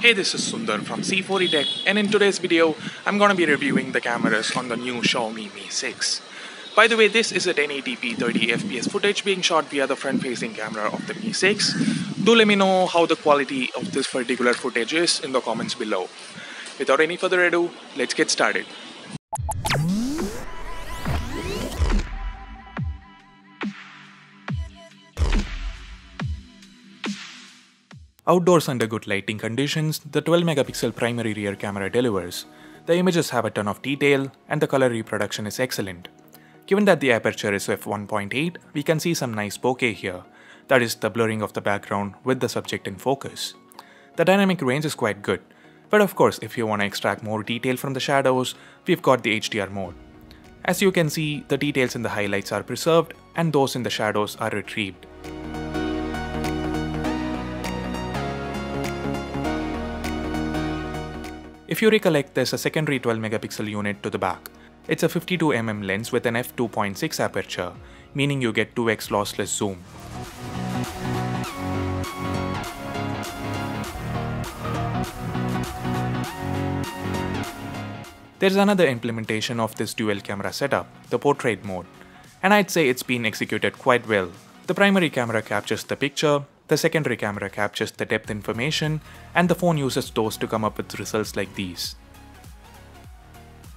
Hey, this is Sundar from C4E Tech, and in today's video, I'm gonna be reviewing the cameras on the new Xiaomi Mi 6. By the way, this is a 1080p 30fps footage being shot via the front-facing camera of the Mi 6. Do let me know how the quality of this particular footage is in the comments below. Without any further ado, let's get started. Outdoors under good lighting conditions, the 12 megapixel primary rear camera delivers. The images have a ton of detail and the color reproduction is excellent. Given that the aperture is f1.8, we can see some nice bokeh here, that is the blurring of the background with the subject in focus. The dynamic range is quite good, but of course if you want to extract more detail from the shadows, we've got the HDR mode. As you can see, the details in the highlights are preserved and those in the shadows are retrieved. If you recollect, there's a secondary 12 megapixel unit to the back. It's a 52mm lens with an f2.6 aperture, meaning you get 2x lossless zoom. There's another implementation of this dual camera setup, the portrait mode, and I'd say it's been executed quite well. The primary camera captures the picture, the secondary camera captures the depth information, and the phone uses those to come up with results like these.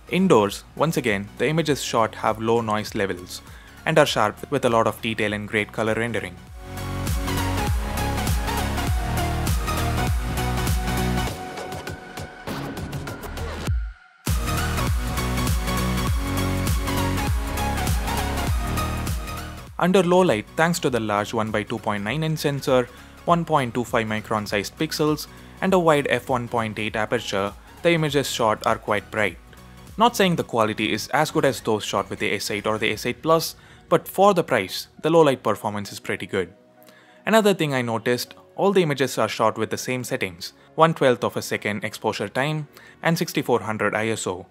Indoors, once again, the images shot have low noise levels and are sharp with a lot of detail and great color rendering. Under low light, thanks to the large 1x2.9 inch sensor, 1.25 micron sized pixels, and a wide f1.8 aperture, the images shot are quite bright. Not saying the quality is as good as those shot with the S8 or the S8 Plus, but for the price, the low light performance is pretty good. Another thing I noticed, all the images are shot with the same settings, 1/12 of a second exposure time and 6400 ISO.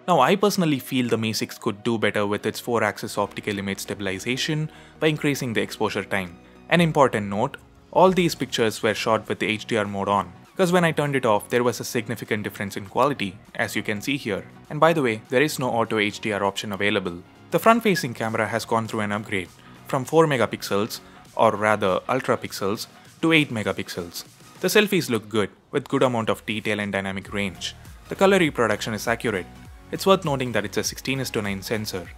Now I personally feel the Mi 6 could do better with its 4-axis optical image stabilization by increasing the exposure time. An important note, all these pictures were shot with the HDR mode on, because when I turned it off there was a significant difference in quality, as you can see here. And by the way, there is no auto HDR option available. The front-facing camera has gone through an upgrade, from 4 megapixels, or rather ultra pixels, to 8 megapixels. The selfies look good, with good amount of detail and dynamic range. The color reproduction is accurate. It's worth noting that it's a 16:9 sensor.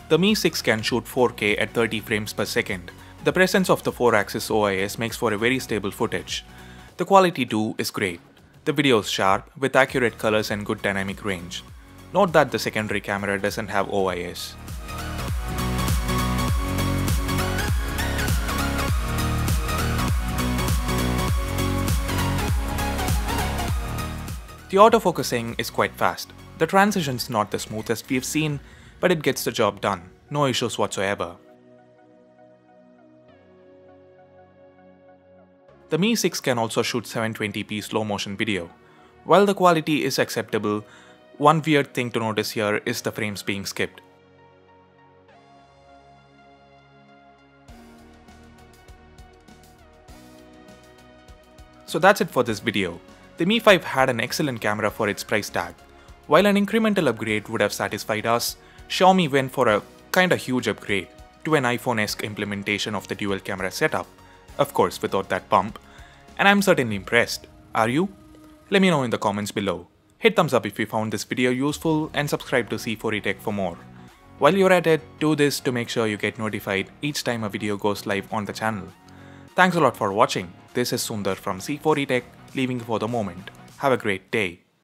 The Mi 6 can shoot 4K at 30 frames per second. The presence of the 4-axis OIS makes for a very stable footage. The quality too is great. The video is sharp, with accurate colors and good dynamic range. Note that the secondary camera doesn't have OIS. The autofocusing is quite fast. The transition's not the smoothest we've seen, but it gets the job done. No issues whatsoever. The Mi 6 can also shoot 720p slow motion video. While the quality is acceptable, one weird thing to notice here is the frames being skipped. So that's it for this video. The Mi 5 had an excellent camera for its price tag. While an incremental upgrade would have satisfied us, Xiaomi went for a kinda huge upgrade to an iPhone-esque implementation of the dual camera setup, of course without that bump, and I'm certainly impressed. Are you? Let me know in the comments below. Hit thumbs up if you found this video useful and subscribe to C4E Tech for more. While you're at it, do this to make sure you get notified each time a video goes live on the channel. Thanks a lot for watching. This is Sundar from C4E Tech, leaving for the moment. Have a great day.